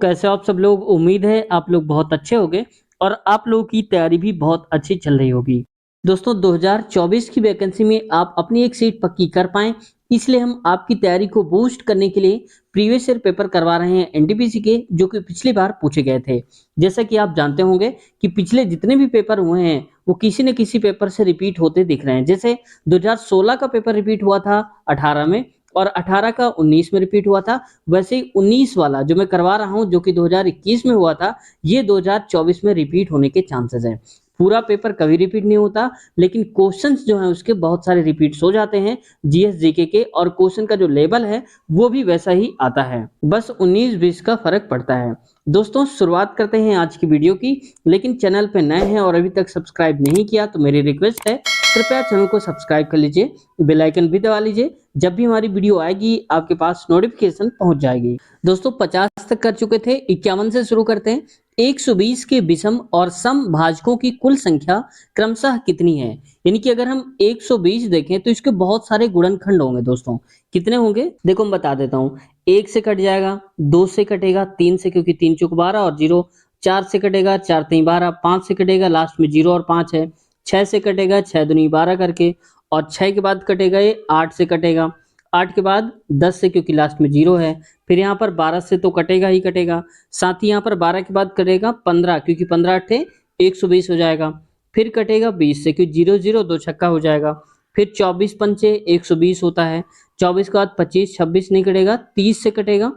कैसे हो आप सब लोग? उम्मीद है आप लोग बहुत अच्छे होंगे और आप लोगों की तैयारी भी बहुत अच्छी चल रही होगी। दोस्तों 2024 की वैकेंसी में आप अपनी एक सीट पक्की कर पाएँ, इसलिए हम आपकी तैयारी को बूस्ट करने के लिए प्रीवियस ईयर पेपर करवा रहे हैं एनटीपीसी के, जो कि पिछली बार पूछे गए थे। जैसा कि आप जानते होंगे कि पिछले जितने भी पेपर हुए हैं, वो किसी न किसी पेपर से रिपीट होते दिख रहे हैं। जैसे 2016 का पेपर रिपीट हुआ था 18 में और 18 का 19 में रिपीट हुआ था। वैसे ही 19 वाला जो मैं करवा रहा हूँ, जो कि 2021 में हुआ था, ये 2024 में रिपीट होने के चांसेस हैं। पूरा पेपर कभी रिपीट नहीं होता, लेकिन क्वेश्चंस जो हैं उसके बहुत सारे रिपीट्स हो जाते हैं जीएस जीके के, और क्वेश्चन का जो लेवल है वो भी वैसा ही आता है। बस 19-20 का फर्क पड़ता है। दोस्तों शुरुआत करते हैं आज की वीडियो की, लेकिन चैनल पे नए हैं और अभी तक सब्सक्राइब नहीं किया तो मेरी रिक्वेस्ट है, कृपया चैनल को सब्सक्राइब कर लीजिए, बेल आइकन भी दबा लीजिए। जब भी हमारी वीडियो आएगी आपके पास नोटिफिकेशन पहुंच जाएगी। दोस्तों 50 तक कर चुके थे, 51 से शुरू करते हैं। 120 के विषम और सम भाजकों की कुल संख्या क्रमशः कितनी है? यानी कि अगर हम 120 देखें तो इसके बहुत सारे गुणनखंड होंगे। दोस्तों कितने होंगे देखो मैं बता देता हूँ। 1 से कट जाएगा, 2 से कटेगा, 3 से क्योंकि 3 चौक 12 और 0, 4 से कटेगा, 4 3 12, 5 से कटेगा, लास्ट में 0 और 5 है, 6 से कटेगा, 6 दूनी 12 करके, और 6 के बाद कटेगा ये 8 से कटेगा, 8 के बाद 10 से क्योंकि लास्ट में 0 है, फिर यहाँ पर 12 से तो कटेगा ही कटेगा, साथ ही यहाँ पर 12 के बाद कटेगा 15 क्योंकि 15 अट्ठे 120 हो जाएगा, फिर कटेगा 20 से क्योंकि 0 0 2 छक्का हो जाएगा, फिर 24 पंचे 120 होता है, 24 के बाद 25 26 नहीं कटेगा, 30 से कटेगा,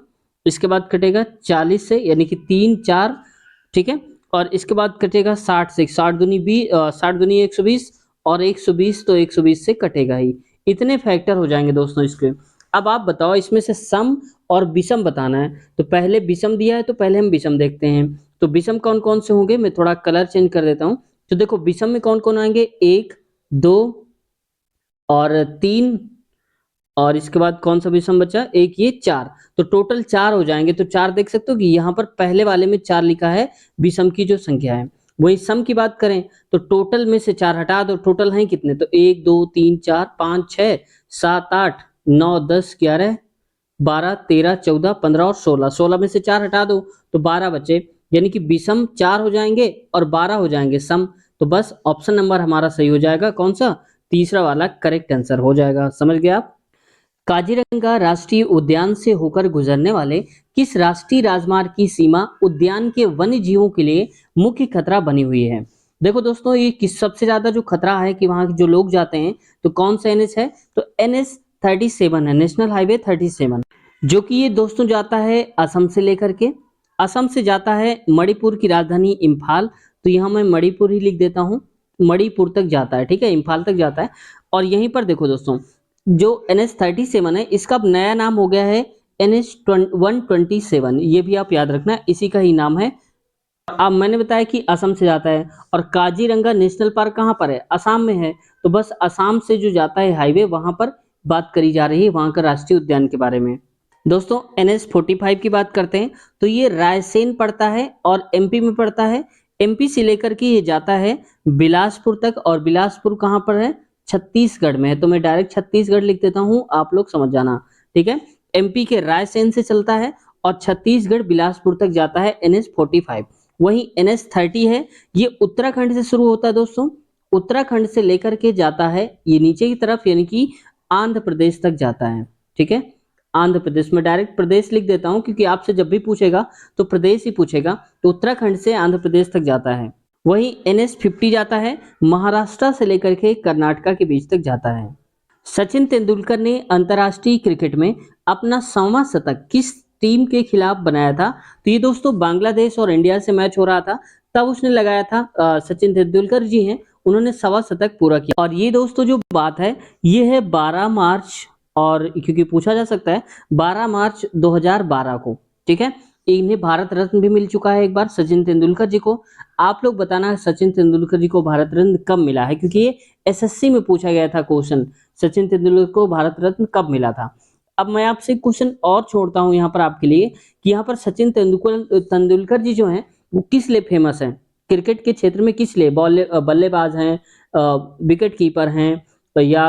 इसके बाद कटेगा 40 से यानी कि 3 4, ठीक है, और इसके बाद कटेगा 60 से, 60 दूनी 60 दूनी 120 और 120 तो 120 से कटेगा ही। इतने फैक्टर हो जाएंगे दोस्तों इसके। अब आप बताओ इसमें से सम और विषम बताना है, तो पहले विषम दिया है तो पहले हम विषम देखते हैं। तो विषम कौन कौन से होंगे, मैं थोड़ा कलर चेंज कर देता हूँ। तो देखो विषम में कौन कौन आएंगे, 1 2 और 3, और इसके बाद कौन सा विषम बचा, एक ये 4, तो टोटल 4 हो जाएंगे। तो 4 देख सकते हो कि यहाँ पर पहले वाले में 4 लिखा है विषम की जो संख्या है। वही सम की बात करें तो टोटल में से 4 हटा दो, टोटल है कितने, तो 1 2 3 4 5 6 7 8 9 10 11 12 13 14 15 और 16, 16 में से 4 हटा दो तो 12 बचे, यानी कि विषम 4 हो जाएंगे और 12 हो जाएंगे सम। तो बस ऑप्शन नंबर हमारा सही हो जाएगा, कौन सा, तीसरा वाला करेक्ट आंसर हो जाएगा। समझ गए आप। काजीरंगा राष्ट्रीय उद्यान से होकर गुजरने वाले किस राष्ट्रीय राजमार्ग की सीमा उद्यान के वन्य जीवों के लिए मुख्य खतरा बनी हुई है? देखो दोस्तों ये किस सबसे ज्यादा जो खतरा है कि वहां जो लोग जाते हैं, तो कौन सा एनएच है, तो एनएच 37 है, नेशनल हाईवे 37, जो कि ये दोस्तों जाता है असम से लेकर के, असम से जाता है मणिपुर की राजधानी इम्फाल, तो यहाँ मैं मणिपुर ही लिख देता हूँ, मणिपुर तक जाता है, ठीक है, इम्फाल तक जाता है। और यहीं पर देखो दोस्तों जो NH37 है इसका अब नया नाम हो गया है NH127, ये भी आप याद रखना, इसी का ही नाम है। अब मैंने बताया कि असम से जाता है, और काजीरंगा नेशनल पार्क कहाँ पर है, असम में है, तो बस असम से जो जाता है हाईवे वहां पर बात करी जा रही है, वहां का राष्ट्रीय उद्यान के बारे में। दोस्तों NH45 की बात करते हैं तो ये रायसेन पड़ता है और एमपी में पड़ता है, एमपी से लेकर के ये जाता है बिलासपुर तक, और बिलासपुर कहाँ पर है, छत्तीसगढ़ में है, तो मैं डायरेक्ट छत्तीसगढ़ लिख देता हूँ, आप लोग समझ जाना, ठीक है। एमपी के रायसेन से चलता है और छत्तीसगढ़ बिलासपुर तक जाता है NH45। वहीं NH30 है, ये उत्तराखंड से शुरू होता है दोस्तों, उत्तराखंड से लेकर के जाता है ये नीचे की तरफ, यानी कि आंध्र प्रदेश तक जाता है, ठीक है। आंध्र प्रदेश में डायरेक्ट प्रदेश लिख देता हूं क्योंकि आपसे जब भी पूछेगा तो प्रदेश ही पूछेगा, तो उत्तराखंड से आंध्र प्रदेश तक जाता है। वहीं NH50 जाता है महाराष्ट्र से लेकर के कर्नाटक के बीच तक जाता है। सचिन तेंदुलकर ने अंतर्राष्ट्रीय क्रिकेट में अपना 100वां शतक किस टीम के खिलाफ बनाया था? तो ये दोस्तों बांग्लादेश और इंडिया से मैच हो रहा था, तब उसने लगाया था। सचिन तेंदुलकर जी हैं, उन्होंने 100वां शतक पूरा किया। और ये दोस्तों जो बात है ये है 12 मार्च, और क्योंकि पूछा जा सकता है 12 मार्च 2012 को, ठीक है। इन्हें भारत रत्न भी मिल चुका है एक बार सचिन तेंदुलकर जी को। आप लोग बताना सचिन तेंदुलकर जी को भारत रत्न कब मिला है, क्योंकि ये एसएससी में पूछा गया था क्वेश्चन, सचिन तेंदुलकर को भारत रत्न कब मिला था। अब मैं आपसे क्वेश्चन और छोड़ता हूं यहाँ पर आपके लिए कि यहाँ पर सचिन तेंदुलकर जी जो हैं वो किस लिए फेमस हैं, क्रिकेट के क्षेत्र में किस लिए, बल्लेबाज हैं, विकेट कीपर हैं, या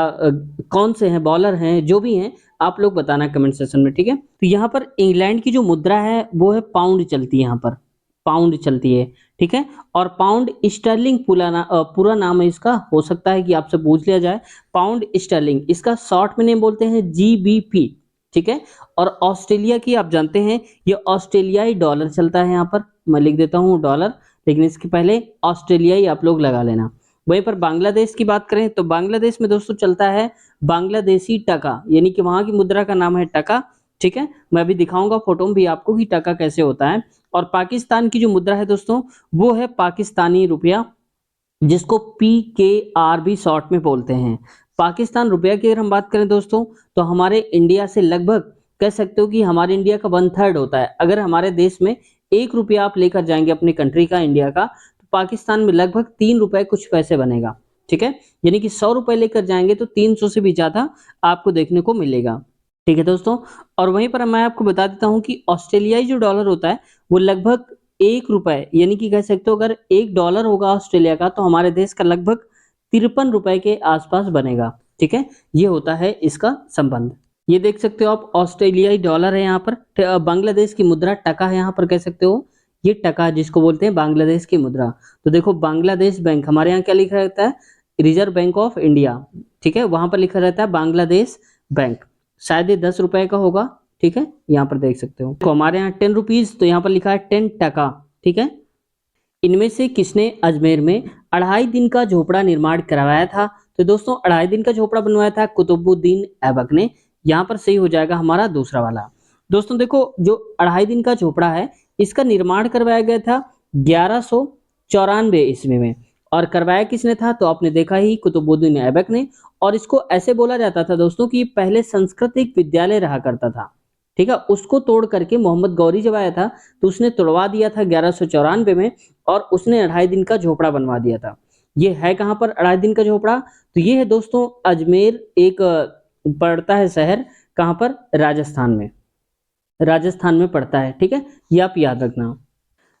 कौन से हैं, बॉलर हैं, जो भी हैं, आप लोग बताना कमेंट सेक्शन में, ठीक है। तो यहाँ पर इंग्लैंड की जो मुद्रा है वो है पाउंड चलती है, यहाँ पर पाउंड चलती है, ठीक है। और पाउंड स्टर्लिंग पूरा नाम है इसका, हो सकता है कि आपसे पूछ लिया जाए। पाउंड स्टर्लिंग, इसका शॉर्ट में नेम बोलते हैं जीबीपी, ठीक है। और ऑस्ट्रेलिया की आप जानते हैं ये ऑस्ट्रेलियाई डॉलर चलता है, यहाँ पर मैं लिख देता हूँ डॉलर, लेकिन इसके पहले ऑस्ट्रेलियाई आप लोग लगा लेना। वहीं पर बांग्लादेश की बात करें तो बांग्लादेश में दोस्तों चलता है बांग्लादेशी टका, यानी कि वहां की मुद्रा का नाम है टका, ठीक है। मैं अभी दिखाऊंगा फोटो में भी आपको कि टका कैसे होता है। और पाकिस्तान की जो मुद्रा है दोस्तों वो है पाकिस्तानी रुपया, जिसको PKR भी शॉर्ट में बोलते हैं। पाकिस्तान रुपया की अगर हम बात करें दोस्तों तो हमारे इंडिया से लगभग कह सकते हो कि हमारे इंडिया का 1/3 होता है। अगर हमारे देश में 1 रुपया आप लेकर जाएंगे अपने कंट्री का, इंडिया का, तो पाकिस्तान में लगभग 3 रुपए कुछ पैसे बनेगा, ठीक है। यानी कि 100 रुपए लेकर जाएंगे तो 300 से भी ज्यादा आपको देखने को मिलेगा, ठीक है दोस्तों। और वहीं पर मैं आपको बता देता हूं कि ऑस्ट्रेलियाई जो डॉलर होता है वो लगभग 1 रुपए, यानी कि कह सकते हो अगर $1 होगा ऑस्ट्रेलिया का तो हमारे देश का लगभग 53 रुपए के आसपास बनेगा, ठीक है। ये होता है इसका संबंध। ये देख सकते हो आप, ऑस्ट्रेलियाई डॉलर है यहाँ पर। बांग्लादेश की मुद्रा टका है, यहाँ पर कह सकते हो ये टका जिसको बोलते हैं बांग्लादेश की मुद्रा। तो देखो बांग्लादेश बैंक, हमारे यहाँ क्या लिखा रहता है, रिजर्व बैंक ऑफ इंडिया, ठीक है। वहां पर लिखा रहता है बांग्लादेश बैंक, शायद ये 10 रुपए का होगा, ठीक है। यहाँ पर देख सकते हो तो हमारे यहाँ 10 रुपीज, तो यहाँ पर लिखा है 10 टका, ठीक है। इनमें से किसने अजमेर में 2.5 दिन का झोपड़ा निर्माण करवाया था? तो दोस्तों 2.5 दिन का झोपड़ा बनवाया था कुतुबुद्दीन ऐबक ने। यहाँ पर सही हो जाएगा हमारा दूसरा वाला। दोस्तों देखो जो 2.5 दिन का झोपड़ा है इसका निर्माण करवाया गया था 1194 ईस्वी में। और करवाया किसने था? तो आपने देखा ही, कुतुबुद्दीन ऐबक ने। और इसको ऐसे बोला जाता था दोस्तों कि पहले संस्कृत एक विद्यालय रहा करता था, ठीक है। उसको तोड़ करके मोहम्मद गौरी जब आया था तो उसने तोड़वा दिया था 1194 में, और उसने 2.5 दिन का झोपड़ा बनवा दिया था। ये है कहाँ पर 2.5 दिन का झोपड़ा? तो ये है दोस्तों अजमेर, एक पड़ता है शहर, कहाँ पर? राजस्थान में, राजस्थान में पड़ता है, ठीक है। ये आप याद रखना।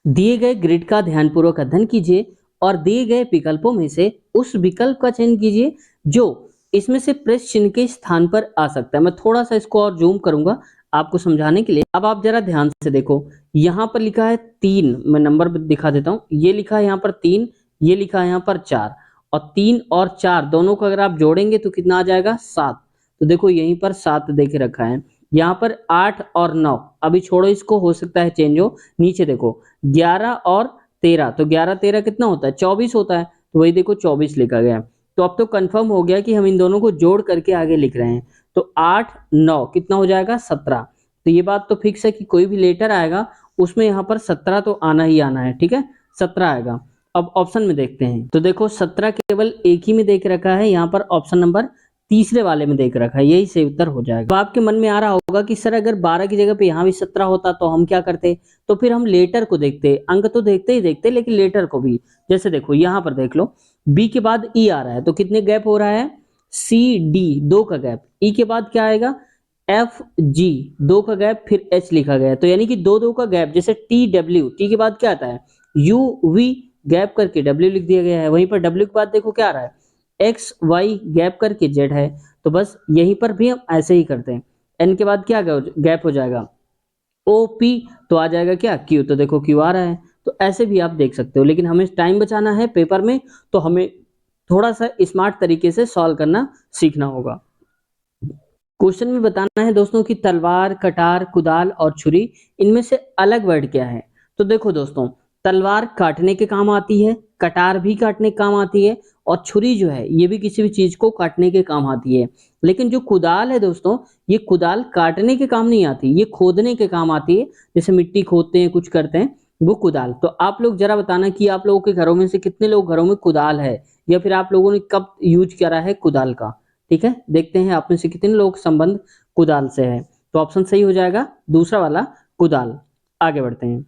दिए गए ग्रिड का ध्यानपूर्वक अध्ययन कीजिए और दिए गए विकल्पों में से उस विकल्प का चयन कीजिए जो इसमें से प्रेस चिन्ह के स्थान पर आ सकता है। मैं थोड़ा सा इसको और जूम करूंगा आपको समझाने के लिए। अब आप जरा ध्यान से देखो, यहाँ पर लिखा है 3, मैं नंबर दिखा देता हूँ। ये लिखा है यहाँ पर 3, ये लिखा है यहाँ पर 4, और 3 और 4 दोनों को अगर आप जोड़ेंगे तो कितना आ जाएगा? 7। तो देखो यहीं पर 7 देके रखा है। यहाँ पर 8 और 9, अभी छोड़ो इसको, हो सकता है चेंज हो। नीचे देखो 11 और 13, तो 11 13 कितना होता है? 24 होता है। तो वही देखो 24 लिखा गया है। तो अब तो कंफर्म हो गया कि हम इन दोनों को जोड़ करके आगे लिख रहे हैं। तो 8 9 कितना हो जाएगा? 17। तो ये बात तो फिक्स है कि कोई भी लेटर आएगा उसमें यहाँ पर 17 तो आना ही आना है, ठीक है। 17 आएगा। अब ऑप्शन में देखते हैं, तो देखो 17 केवल एक ही में देख रखा है, यहाँ पर ऑप्शन नंबर तीसरे वाले में देख रखा है, यही सही उत्तर हो जाएगा। तो आपके मन में आ रहा होगा कि सर अगर 12 की जगह पे यहाँ भी 17 होता तो हम क्या करते? तो फिर हम लेटर को देखते, अंक तो देखते ही देखते लेकिन लेटर को भी। जैसे देखो यहाँ पर देख लो, बी के बाद ई आ रहा है तो कितने गैप हो रहा है? CD 2 का गैप, ई के बाद क्या आएगा? FG 2 का गैप, फिर H लिखा गया है तो यानी कि 2 2 का गैप। जैसे TW, टी के बाद क्या आता है? UV गैप करके W लिख दिया गया है। वहीं पर W के बाद देखो क्या आ रहा है? XY गैप करके Z है। तो बस यहीं पर भी हम ऐसे ही करते हैं। N के बाद क्या गैप हो जाएगा? OP, तो आ जाएगा क्या? Q, तो देखो Q आ रहा है। तो ऐसे भी आप देख सकते हो, लेकिन हमें टाइम बचाना है पेपर में, तो हमें थोड़ा सा स्मार्ट तरीके से सॉल्व करना सीखना होगा। क्वेश्चन में बताना है दोस्तों कि तलवार, कटार, कुदाल और छुरी, इनमें से अलग वर्ड क्या है? तो देखो दोस्तों, तलवार काटने के काम आती है, कटार भी काटने के काम आती है, और छुरी जो है ये भी किसी भी चीज को काटने के काम आती है। लेकिन जो कुदाल है दोस्तों, ये कुदाल काटने के काम नहीं आती, ये खोदने के काम आती है। जैसे मिट्टी खोदते हैं, कुछ करते हैं, वो कुदाल। तो आप लोग जरा बताना कि आप लोगों के घरों में से कितने लोग घरों में कुदाल है, या फिर आप लोगों ने कब यूज करा है कुदाल का, ठीक है। देखते हैं आप में से कितने लोग संबंध कुदाल से है। तो ऑप्शन सही हो जाएगा दूसरा वाला, कुदाल। आगे बढ़ते हैं।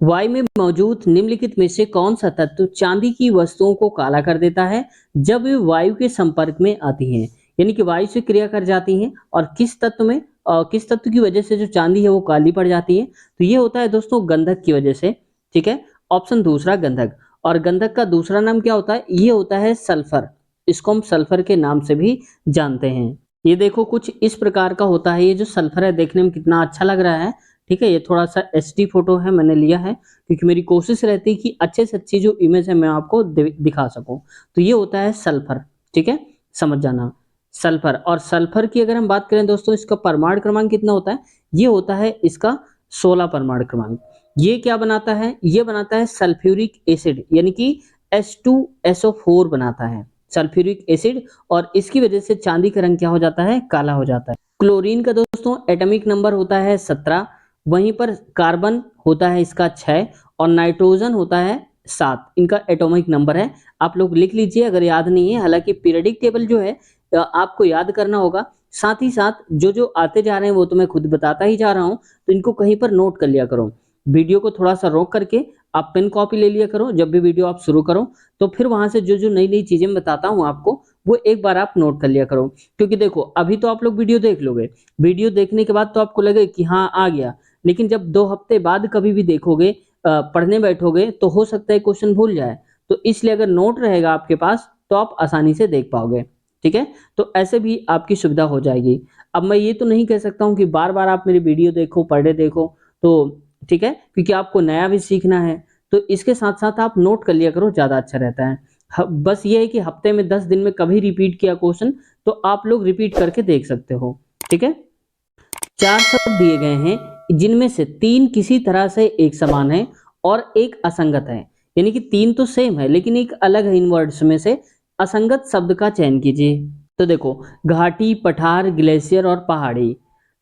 वायु में मौजूद निम्नलिखित में से कौन सा तत्व चांदी की वस्तुओं को काला कर देता है जब वे वायु के संपर्क में आती हैं? यानी कि वायु से क्रिया कर जाती हैं, और किस तत्व में, किस तत्व की वजह से जो चांदी है वो काली पड़ जाती है? तो ये होता है दोस्तों गंधक की वजह से, ठीक है। ऑप्शन दूसरा गंधक। और गंधक का दूसरा नाम क्या होता है? ये होता है सल्फर। इसको हम सल्फर के नाम से भी जानते हैं। ये देखो कुछ इस प्रकार का होता है। ये जो सल्फर है देखने में कितना अच्छा लग रहा है। ठीक है, ये थोड़ा सा एचडी फोटो है, मैंने लिया है क्योंकि मेरी कोशिश रहती है कि अच्छे से अच्छी जो इमेज है मैं आपको दिखा सकूं। तो ये होता है सल्फर। ठीक है, समझ जाना सल्फर। और सल्फर की अगर हम बात करें दोस्तों, इसका परमाणु क्रमांक कितना होता है? ये होता है इसका 16 परमाणु क्रमांक। ये क्या बनाता है? ये बनाता है सल्फ्यूरिक एसिड, यानी कि H2SO4 बनाता है सल्फ्यूरिक एसिड। और इसकी वजह से चांदी का रंग क्या हो जाता है? काला हो जाता है। क्लोरीन का दोस्तों एटॉमिक नंबर होता है 17, वहीं पर कार्बन होता है इसका 6 और नाइट्रोजन होता है 7। इनका एटॉमिक नंबर है, आप लोग लिख लीजिए अगर याद नहीं है। हालांकि पीरियडिक टेबल जो है आपको याद करना होगा। साथ ही साथ जो जो आते जा रहे हैं वो तो मैं खुद बताता ही जा रहा हूं, तो इनको कहीं पर नोट कर लिया करो। वीडियो को थोड़ा सा रोक करके आप पेन कॉपी ले लिया करो, जब भी वीडियो आप शुरू करो तो फिर वहां से जो जो नई नई चीजें मैं बताता हूं आपको, वो एक बार आप नोट कर लिया करो। क्योंकि देखो अभी तो आप लोग वीडियो देख लोगे, वीडियो देखने के बाद तो आपको लगे कि हाँ आ गया, लेकिन जब 2 हफ्ते बाद कभी भी देखोगे, पढ़ने बैठोगे, तो हो सकता है क्वेश्चन भूल जाए। तो इसलिए अगर नोट रहेगा आपके पास तो आप आसानी से देख पाओगे। ठीक है, तो ऐसे भी आपकी सुविधा हो जाएगी। अब मैं ये तो नहीं कह सकता हूँ कि बार बार आप मेरी वीडियो देखो, पढ़े देखो, तो ठीक है, क्योंकि आपको नया भी सीखना है। तो इसके साथ साथ आप नोट कर लिया करो, ज्यादा अच्छा रहता है। बस ये है कि हफ्ते में 10 दिन में कभी रिपीट किया क्वेश्चन तो आप लोग रिपीट करके देख सकते हो। ठीक है, 4 शब्द दिए गए हैं जिनमें से 3 किसी तरह से एक समान है और एक असंगत है। यानी कि 3 तो सेम है लेकिन एक अलग है। इन वर्ड्स में से असंगत शब्द का चयन कीजिए। तो देखो, घाटी, पठार, ग्लेशियर और पहाड़ी।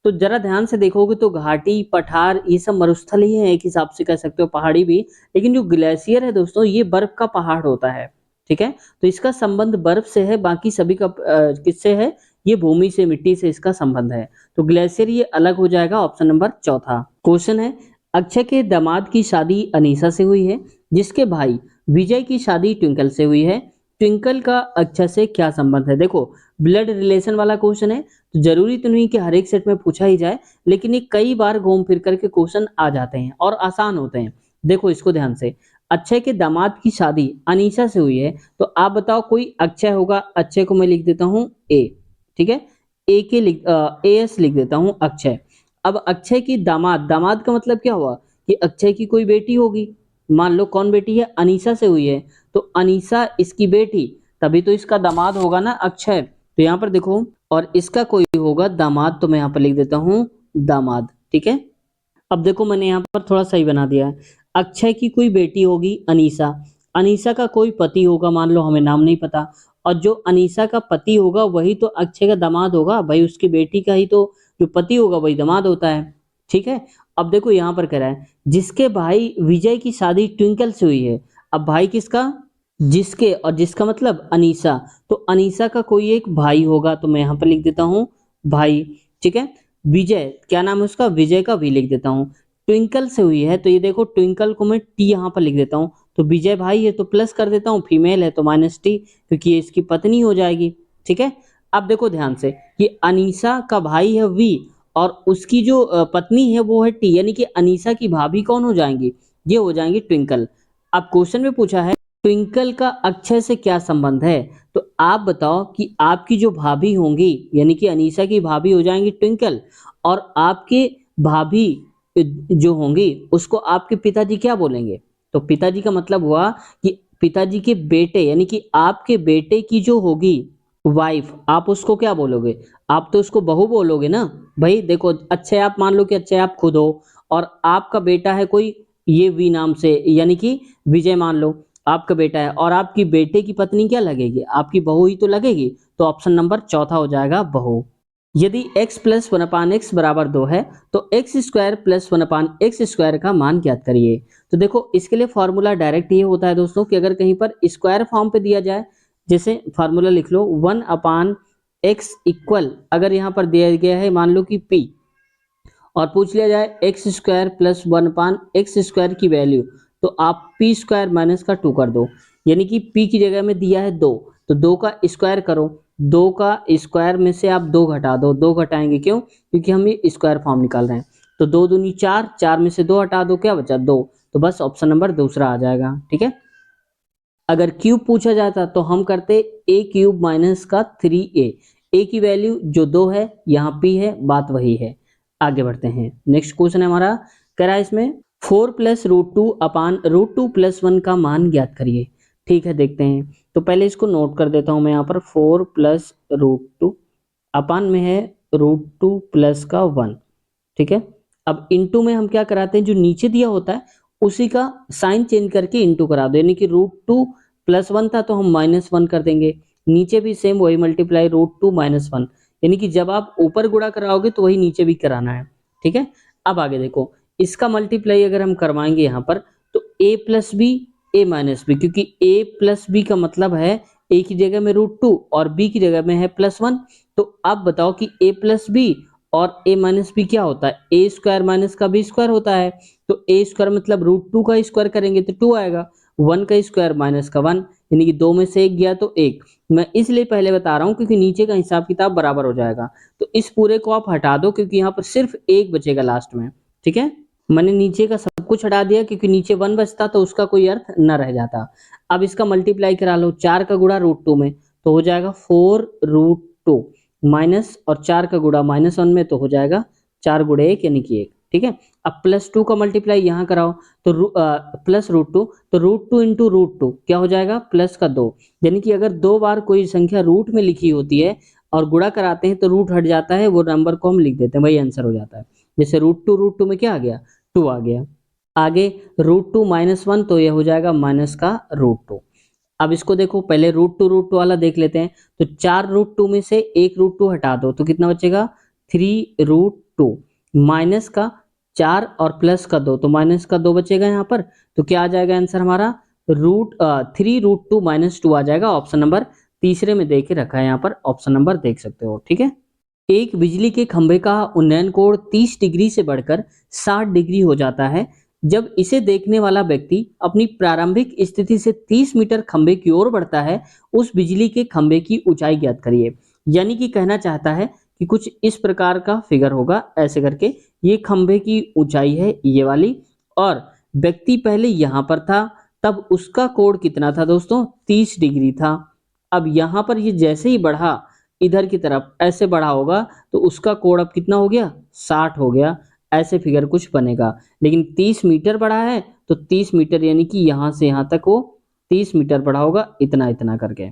तो जरा ध्यान से देखोगे तो घाटी, पठार ये सब मरुस्थल ही है, एक हिसाब से कह सकते हो, पहाड़ी भी। लेकिन जो ग्लेशियर है दोस्तों, ये बर्फ का पहाड़ होता है। ठीक है, तो इसका संबंध बर्फ से है, बाकी सभी का किससे है? ये भूमि से, मिट्टी से इसका संबंध है। तो ग्लेशियर ये अलग हो जाएगा, ऑप्शन नंबर चौथा। क्वेश्चन है, अक्षय के दामाद की शादी अनीसा से हुई है, जिसके भाई विजय की शादी ट्विंकल से हुई है। ट्विंकल का अक्षय से क्या संबंध है? देखो, ब्लड रिलेशन वाला क्वेश्चन है, तो जरूरी तो नहीं कि हर एक सेट में पूछा ही जाए, लेकिन ये कई बार घूम फिर करके क्वेश्चन आ जाते हैं और आसान होते हैं। देखो इसको ध्यान से, अक्षय के दामाद की शादी अनीसा से हुई है, तो आप बताओ कोई अक्षय होगा। अक्षय को मैं लिख देता हूं ए। ठीक है, एस लिख देता हूं अक्षय। अब अक्षय की दामाद, दामाद का मतलब क्या हुआ कि अक्षय की कोई बेटी होगी। मान लो कौन बेटी है? अनीसा से हुई है, तो अनीसा इसकी बेटी, तभी तो इसका दामाद होगा ना अक्षय। तो यहाँ पर देखो, और इसका कोई होगा दामाद, तो मैं यहाँ पर लिख देता हूँ दामाद। ठीक है, अब देखो मैंने यहाँ पर थोड़ा सही बना दिया है। अक्षय की कोई बेटी होगी अनीसा, अनीसा का कोई पति होगा, मान लो हमें नाम नहीं पता, और जो अनीसा का पति होगा वही तो अक्षय का दामाद होगा भाई। उसकी बेटी का ही तो जो पति होगा वही दामाद होता है। ठीक है, अब देखो यहाँ पर कह रहा है जिसके भाई विजय की शादी ट्विंकल से हुई है। अब भाई किसका? जिसके, और जिसका मतलब अनीसा, तो अनीसा का कोई एक भाई होगा, तो मैं यहाँ पर लिख देता हूँ भाई। ठीक है, विजय, क्या नाम है उसका? विजय का वी लिख देता हूँ। ट्विंकल से हुई है, तो ये देखो ट्विंकल को मैं टी यहाँ पर लिख देता हूँ। तो विजय भाई है तो प्लस कर देता हूँ, फीमेल है तो माइनस टी, क्योंकि ये इसकी पत्नी हो जाएगी। ठीक है, अब देखो ध्यान से कि अनीसा का भाई है वी और उसकी जो पत्नी है वो है टी, यानी कि अनीसा की भाभी कौन हो जाएंगी? ये हो जाएंगी ट्विंकल। अब क्वेश्चन में पूछा है ट्विंकल का अक्षय से क्या संबंध है, तो आप बताओ कि आपकी जो भाभी होंगी, यानी कि अनीसा की भाभी हो जाएंगी ट्विंकल, और आपके भाभी जो होंगी उसको आपके पिताजी क्या बोलेंगे? तो पिताजी का मतलब हुआ कि पिताजी के बेटे, यानी कि आपके बेटे की जो होगी वाइफ, आप उसको क्या बोलोगे? आप तो उसको बहू बोलोगे ना भाई। देखो, अच्छे आप मान लो कि अच्छे आप खुद हो और आपका बेटा है कोई ये वी नाम से, यानी कि विजय मान लो आपका बेटा है, और आपकी बेटे की पत्नी क्या लगेगी? आपकी बहू ही तो लगेगी। तो ऑप्शन नंबर चौथा हो जाएगा बहू। यदि x plus one upon x बराबर 2 है तो x square plus one upon x square का मान ज्ञात करिए। तो देखो इसके लिए फॉर्मूला डायरेक्ट ये होता है दोस्तों कि अगर कहीं पर स्क्वायर फॉर्म पे दिया जाए, जैसे फार्मूला लिख लो 1 अपान एक्स इक्वल, अगर यहाँ पर दिया गया है मान लो कि p, और पूछ लिया जाए x square plus one upon x square की वैल्यू, तो आप पी स्क्वायर माइनस का 2 कर दो, यानी कि p की जगह में दिया है 2, तो 2 का स्क्वायर करो। 2 का स्क्वायर में से आप 2 घटा दो, 2 घटाएंगे क्यों? क्योंकि हम ये स्क्वायर फॉर्म निकाल रहे हैं। तो 2 दूनी 4, 4 में से 2 हटा दो, क्या बचा? 2। तो बस ऑप्शन नंबर दूसरा आ जाएगा। ठीक है, अगर क्यूब पूछा जाता तो हम करते a क्यूब माइनस का 3a। ए की वैल्यू जो 2 है, यहाँ p है, बात वही है। आगे बढ़ते हैं। नेक्स्ट क्वेश्चन है हमारा, कह रहा है इसमें 4 plus root two upon root two plus 1 का मान ज्ञात करिए। ठीक है, देखते हैं। तो पहले इसको नोट कर देता हूं मैं यहाँ पर, 4 प्लस रूट टू अपान में है रूट टू प्लस का 1। ठीक है, अब इनटू में हम क्या कराते हैं, जो नीचे दिया होता है उसी का साइन चेंज करके इनटू करा दो, यानी कि रूट टू प्लस 1 था तो हम माइनस 1 कर देंगे। नीचे भी सेम वही मल्टीप्लाई रूट टू माइनस 1, यानी कि जब आप ऊपर गुणा कराओगे तो वही नीचे भी कराना है। ठीक है, अब आगे देखो, इसका मल्टीप्लाई अगर हम करवाएंगे यहाँ पर तो a plus b a minus b, क्योंकि a प्लस बी का मतलब है a की जगह में रूट टू और b की जगह में है प्लस 1। तो अब बताओ कि a प्लस बी और a माइनस बी क्या होता है, ए स्क्वायर माइनस का बी स्क्वायर होता है। तो ए स्क्वायर मतलब रूट टू का स्क्वायर करेंगे तो 2 आएगा, 1 का स्क्वायर माइनस का 1, यानी कि 2 में से 1 गया तो 1। मैं इसलिए पहले बता रहा हूँ क्योंकि नीचे का हिसाब किताब बराबर हो जाएगा। तो इस पूरे को आप हटा दो क्योंकि यहाँ पर सिर्फ 1 बचेगा लास्ट में। ठीक है, मैंने नीचे का सब कुछ हटा दिया क्योंकि नीचे 1 बचता तो उसका कोई अर्थ न रह जाता। अब इसका मल्टीप्लाई करा लो, 4 का गुणा रूट टू में तो हो जाएगा 4 रूट टू माइनस, और 4 का गुणा माइनस 1 में तो हो जाएगा 4 गुणे 1 यानी कि 1। ठीक है, अब प्लस 2 का मल्टीप्लाई यहाँ कराओ तो प्लस रूट टू, तो root two into root two क्या हो जाएगा, प्लस का 2, यानी कि अगर 2 बार कोई संख्या रूट में लिखी होती है और गुणा कराते हैं तो रूट हट जाता है, वो नंबर को हम लिख देते हैं, वही आंसर हो जाता है। जैसे रूट टू में क्या आ गया, 2 आ गया। आगे रूट टू माइनस 1 तो ये हो जाएगा माइनस का रूट टू। अब इसको देखो, पहले रूट टू वाला देख लेते हैं। तो 4 रूट टू में से 1 रूट टू हटा दो तो कितना बचेगा, 3 रूट टू माइनस का 4 और प्लस का 2 तो माइनस का 2 बचेगा यहाँ पर। तो क्या आ जाएगा आंसर हमारा, 3 रूट टू माइनस 2 आ जाएगा। ऑप्शन नंबर तीसरे में दे के रखा है यहाँ पर, ऑप्शन नंबर देख सकते हो। ठीक है, एक बिजली के खंभे का उन्नयन कोण 30 डिग्री से बढ़कर 60 डिग्री हो जाता है जब इसे देखने वाला व्यक्ति अपनी प्रारंभिक स्थिति से 30 मीटर खंभे की ओर बढ़ता है। उस बिजली के खंभे की ऊंचाई ज्ञात करिए। यानी कि कहना चाहता है कि कुछ इस प्रकार का फिगर होगा, ऐसे करके ये खंभे की ऊंचाई है ये वाली, और व्यक्ति पहले यहां पर था तब उसका कोण कितना था दोस्तों, 30 डिग्री था। अब यहां पर ये जैसे ही बढ़ा इधर की तरफ ऐसे बढ़ा होगा तो उसका कोण अब कितना हो गया, 60 हो गया। ऐसे फिगर कुछ बनेगा, लेकिन 30 मीटर बढ़ा है तो 30 मीटर यानी कि यहां से यहां तक वो 30 मीटर बढ़ा होगा, इतना इतना करके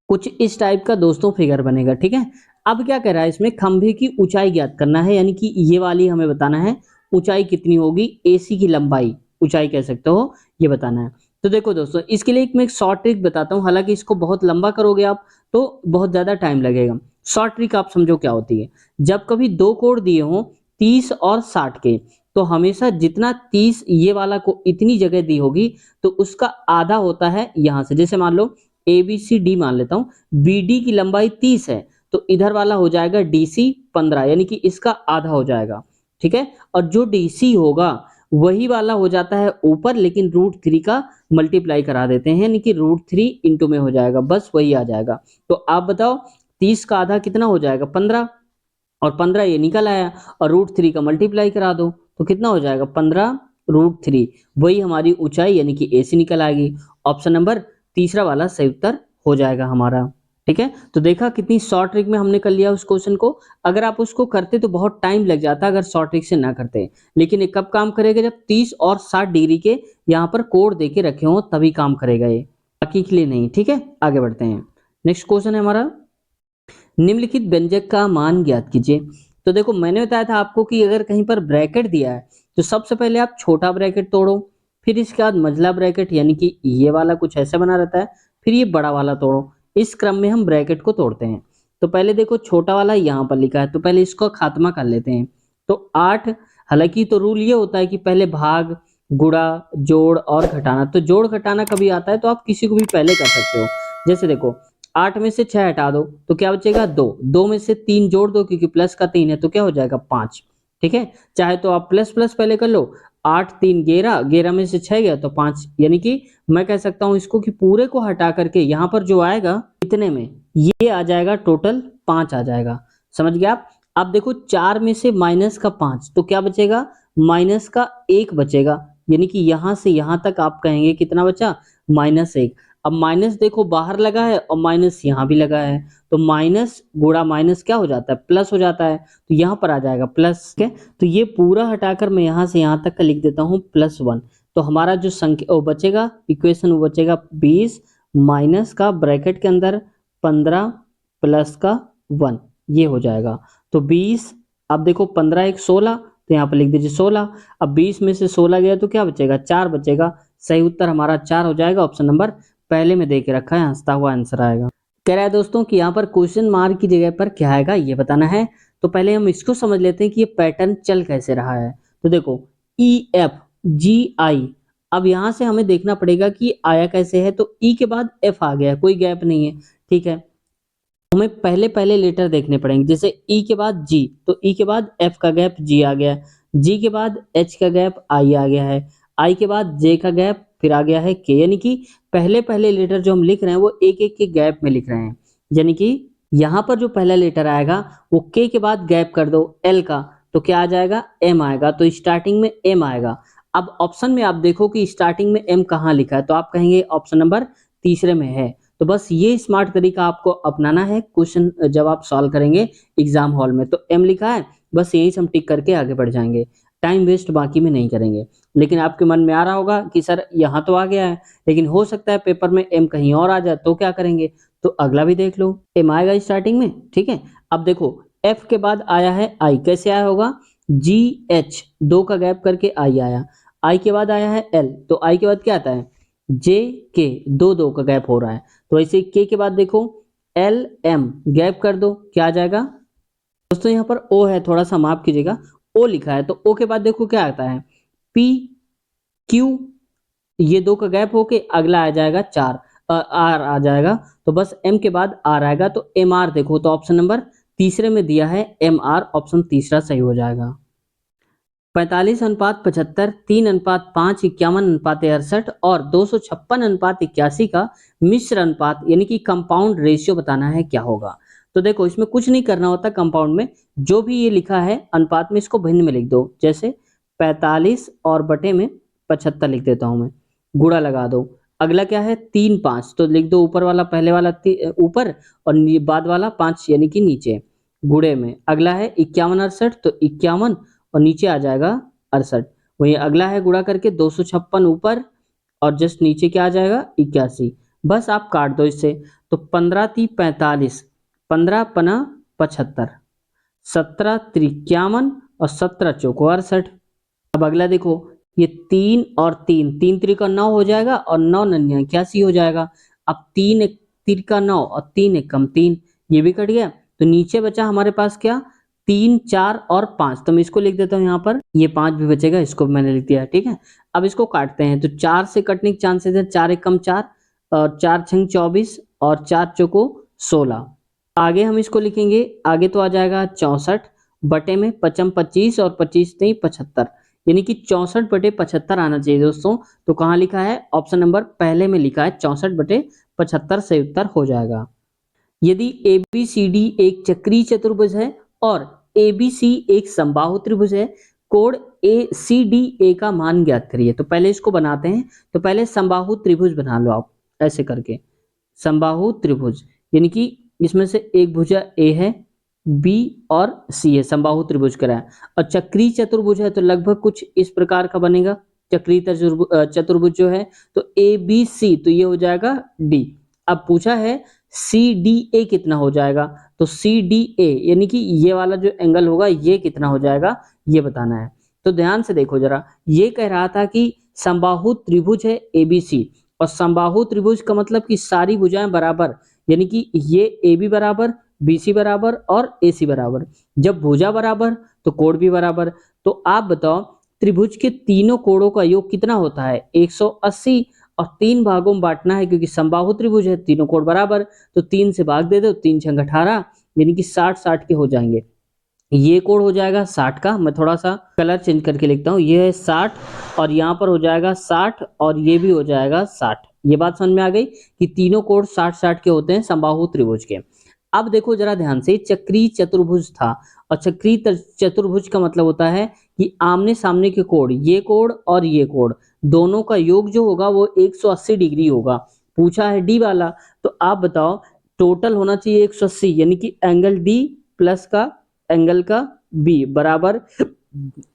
कुछ इस टाइप का दोस्तों फिगर बनेगा। ठीक है, अब क्या कह रहा है इसमें, खंभे की ऊंचाई ज्ञात करना है, यानी कि ये वाली हमें बताना है ऊंचाई कितनी होगी, एसी की लंबाई ऊंचाई कह सकते हो, ये बताना है। तो देखो दोस्तों, इसके लिए मैं एक शॉर्ट ट्रिक बताता हूँ, हालांकि इसको बहुत लंबा करोगे आप तो बहुत ज्यादा टाइम लगेगा। शॉर्ट ट्रिक आप समझो क्या होती है, जब कभी दो कोण दिए हों 30 और 60 के, तो हमेशा जितना 30 ये वाला को इतनी जगह दी होगी तो उसका आधा होता है यहां से। जैसे मान लो ए बी सी डी मान लेता हूं, बी डी की लंबाई 30 है तो इधर वाला हो जाएगा डी सी 15, यानी कि इसका आधा हो जाएगा। ठीक है, और जो डी सी होगा वही वाला हो जाता है ऊपर, लेकिन √3 का मल्टीप्लाई करा देते हैं, यानी कि √3 इंटू में हो जाएगा, बस वही आ जाएगा। तो आप बताओ 30 का आधा कितना हो जाएगा, 15, और 15 ये निकल आया, और √3 का मल्टीप्लाई करा दो तो कितना हो जाएगा, 15 √3, वही हमारी ऊंचाई यानी कि एसी निकल आएगी। ऑप्शन नंबर तीसरा वाला सही उत्तर हो जाएगा हमारा। ठीक है, तो देखा कितनी शॉर्ट ट्रिक में हमने कर लिया उस क्वेश्चन को। अगर आप उसको करते तो बहुत टाइम लग जाता अगर शॉर्ट ट्रिक से ना करते, लेकिन ये कब काम करेगा, जब 30 और 60 डिग्री के यहाँ पर कोण दे के रखे हो तभी काम करेगा ये, बाकी के लिए नहीं। ठीक है, आगे बढ़ते हैं। नेक्स्ट क्वेश्चन है हमारा, निम्नलिखित व्यंजक का मान ज्ञात कीजिए। तो देखो मैंने बताया था आपको कि अगर कहीं पर ब्रैकेट दिया है तो सबसे पहले आप छोटा ब्रैकेट तोड़ो, फिर इसके बाद मझला ब्रैकेट यानी कि ये वाला कुछ ऐसा बना रहता है, फिर ये बड़ा वाला तोड़ो। इस क्रम में हम ब्रैकेट को तोड़ते हैं। तो पहले देखो छोटा वाला यहाँ पर लिखा है तो पहले इसको खात्मा कर लेते हैं। तो 8, हालांकि तो रूल ये होता है कि पहले भाग, गुणा, जोड़ और घटाना। तो जोड़ घटाना कभी आता है तो आप किसी को भी पहले कर सकते हो। जैसे देखो 8 में से 6 हटा दो तो क्या बचेगा, 2, 2 में से 3 जोड़ दो क्योंकि प्लस का 3 है तो क्या हो जाएगा, 5। ठीक है, चाहे तो आप प्लस प्लस पहले कर लो, 8 3 11, 11 में से 6 गया तो 5, यानी कि मैं कह सकता हूं इसको कि पूरे को हटा करके यहाँ पर जो आएगा इतने में ये आ जाएगा टोटल 5 आ जाएगा। समझ गए आप। अब देखो 4 में से माइनस का 5 तो क्या बचेगा, माइनस का 1 बचेगा, यानी कि यहां से यहां तक आप कहेंगे कितना बचा, -1। अब माइनस देखो बाहर लगा है और माइनस यहाँ भी लगा है, तो माइनस गुणा माइनस क्या हो जाता है, प्लस हो जाता है, तो यहाँ पर आ जाएगा प्लस। ठीक है, तो ये पूरा हटाकर मैं यहाँ से यहाँ तक का लिख देता हूँ +1। तो हमारा जो संख्या वो बचेगा इक्वेशन, वो बचेगा 20 माइनस का ब्रैकेट के अंदर 15 प्लस का 1, ये हो जाएगा। तो 20, अब देखो 15 एक 16, तो यहाँ पर लिख दीजिए 16। अब 20 में से 16 गया तो क्या बचेगा, 4 बचेगा। सही उत्तर हमारा 4 हो जाएगा। ऑप्शन नंबर पहले में दे के रखा है, हंसता हुआ आंसर आएगा। कह रहा है दोस्तों कि यहाँ पर क्वेश्चन मार्क की जगह पर क्या आएगा ये बताना है। तो पहले हम इसको समझ लेते हैं कि ये पैटर्न चल कैसे रहा है। तो देखो EFGI, अब यहाँ से हमें देखना पड़ेगा कि आया कैसे है। तो ई के बाद एफ आ गया, कोई गैप नहीं है। ठीक है, हमें पहले पहले लेटर देखने पड़ेंगे। जैसे ई के बाद जी, तो ई के बाद एफ का गैप जी आ गया, जी के बाद एच का गैप आई आ गया है, आई के बाद जे का गैप फिर आ गया है के। यानी कि पहले पहले लेटर जो हम लिख रहे हैं वो एक एक के गैप में लिख रहे हैं। यानी कि यहाँ पर जो पहला लेटर आएगा वो के बाद गैप कर दो एल का, तो क्या आ जाएगा, एम आएगा। तो स्टार्टिंग में एम आएगा। अब ऑप्शन में आप देखो कि स्टार्टिंग में एम कहाँ लिखा है, तो आप कहेंगे ऑप्शन नंबर तीसरे में है। तो बस ये स्मार्ट तरीका आपको अपनाना है क्वेश्चन जब आप सॉल्व करेंगे एग्जाम हॉल में। तो एम लिखा है, बस यही से हम टिक करके आगे बढ़ जाएंगे, टाइम वेस्ट बाकी में नहीं करेंगे। लेकिन आपके मन में आ रहा होगा कि सर यहाँ तो आ गया है, लेकिन हो सकता है पेपर में एम कहीं और आ जाए, तो क्या करेंगे, तो अगला भी देख लो। एम आएगा स्टार्टिंग में, ठीक है। अब देखो एफ के बाद आया है आई, कैसे आया होगा, GH, दो का गैप करके आई आया। आई के बाद आया है एल, तो आई के बाद क्या आता है, JK, दो दो का गैप हो रहा है। तो ऐसे के बाद देखो LM, गैप कर दो, क्या आ जाएगा दोस्तों, यहाँ पर ओ है, थोड़ा सा माफ कीजिएगा, ओ लिखा है। तो ओ के बाद देखो क्या आता है, PQ, ये दो का गैप होके अगला आ जाएगा आर आ जाएगा। तो बस एम के बाद आर आएगा, तो MR देखो, तो ऑप्शन नंबर तीसरे में दिया है MR, ऑप्शन तीसरा सही हो जाएगा। 45:75, 3:5, 51:63 और 256:81 का मिश्र अनुपात यानी कि कंपाउंड रेशियो बताना है क्या होगा। तो देखो इसमें कुछ नहीं करना होता, कंपाउंड में जो भी ये लिखा है अनुपात में इसको भिन्न में लिख दो। जैसे 45 और बटे में 75 लिख देता हूं मैं, गुणा लगा दो। अगला क्या है 3 5, तो लिख दो ऊपर वाला, पहले वाला ऊपर और बाद वाला 5 यानी कि नीचे, गुणे में। अगला है 51 68, तो 51 और नीचे आ जाएगा 68। वही अगला है गुणा करके 256 ऊपर और जस्ट नीचे क्या आ जाएगा 81। बस आप काट दो इससे, तो 15 3 45, 15 पना 75, 17 53 और 17 चौको 68। अब अगला देखो ये 3 और 3, 3 3 9 हो जाएगा और 9 9 81 हो जाएगा। अब 3 1 3 9 और 3 1 3, ये भी कट गया। तो नीचे बचा हमारे पास क्या, 3 4 और 5, तो मैं इसको लिख देता हूँ यहाँ पर, ये 5 भी बचेगा, इसको मैंने लिख दिया, ठीक है। अब इसको काटते हैं, तो 4 से कटने के चांसेस है, 4 1 4 और 4 6 24 और 4 चौको 16। आगे हम इसको लिखेंगे, आगे तो आ जाएगा 64 बटे में 55 25 और 25 नहीं 75, यानी कि 64 बटे 75 आना चाहिए दोस्तों। तो कहाँ लिखा है, ऑप्शन नंबर पहले में लिखा है 64 बटे 75 सही उत्तर हो जाएगा। यदि ABCD एक चक्रीय चतुर्भुज है और ABC एक समबाहु त्रिभुज है, कोण ACDA का मान ज्ञात करिए। तो पहले इसको बनाते हैं, तो पहले समबाहु त्रिभुज बना लो आप ऐसे करके, समबाहु त्रिभुज यानी कि इसमें से एक भुजा A है, B और C है, समबाहु त्रिभुज कराया। और चक्रीय चतुर्भुज है तो लगभग कुछ इस प्रकार का बनेगा चक्रीय चतुर्भुज जो है, तो ABC, तो ये हो जाएगा D। अब पूछा है CDA कितना हो जाएगा, तो CDA यानी कि ये वाला जो एंगल होगा ये कितना हो जाएगा, ये बताना है। तो ध्यान से देखो जरा, ये कह रहा था कि समबाहु त्रिभुज है ABC, और समबाहु त्रिभुज का मतलब कि सारी भुजाएं बराबर, यानी कि ये AB बराबर, BC बराबर और AC बराबर। जब भुजा बराबर तो कोण भी बराबर। तो आप बताओ त्रिभुज के तीनों कोणों का योग कितना होता है, 180, और 3 भागों में बांटना है क्योंकि समबाहु त्रिभुज है, तीनों कोण बराबर, तो 3 से भाग दे दो, 3 छंग 18, यानी कि 60 60 के हो जाएंगे। ये कोण हो जाएगा 60 का, मैं थोड़ा सा कलर चेंज करके लिखता हूँ, ये है 60 और यहाँ पर हो जाएगा 60 और ये भी हो जाएगा 60। ये बात समझ में आ गई कि तीनों कोण 60 60 के होते हैं समबाहु त्रिभुज के। अब देखो जरा ध्यान से, चक्रीय चतुर्भुज था, और चक्रीय चतुर्भुज का मतलब होता है कि आमने सामने के कोण, ये कोण और ये कोण, दोनों का योग जो होगा वो 180 डिग्री होगा। पूछा है डी वाला, तो आप बताओ टोटल होना चाहिए 180, यानी कि एंगल डी प्लस का एंगल का बी बराबर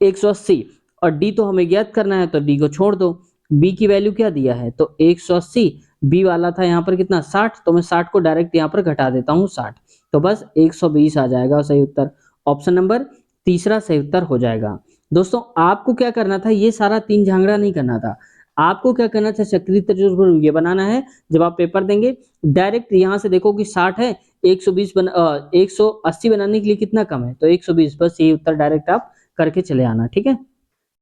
180, और डी तो हमें ज्ञात करना है तो डी को छोड़ दो। बी की वैल्यू क्या दिया है तो 180, बी वाला था यहाँ पर कितना 60, तो मैं 60 को डायरेक्ट यहाँ पर घटा देता हूँ 60, तो बस 120 आ जाएगा सही उत्तर। ऑप्शन नंबर तीसरा सही उत्तर हो जाएगा। दोस्तों आपको क्या करना था, ये सारा तीन झांगड़ा नहीं करना था, आपको क्या करना था चक्रीय त्रिभुज ये बनाना है। जब आप पेपर देंगे डायरेक्ट यहाँ से देखो कि 60 है, 180 बनाने के लिए कितना कम है तो 120, बस यही उत्तर डायरेक्ट आप करके चले आना, ठीक है।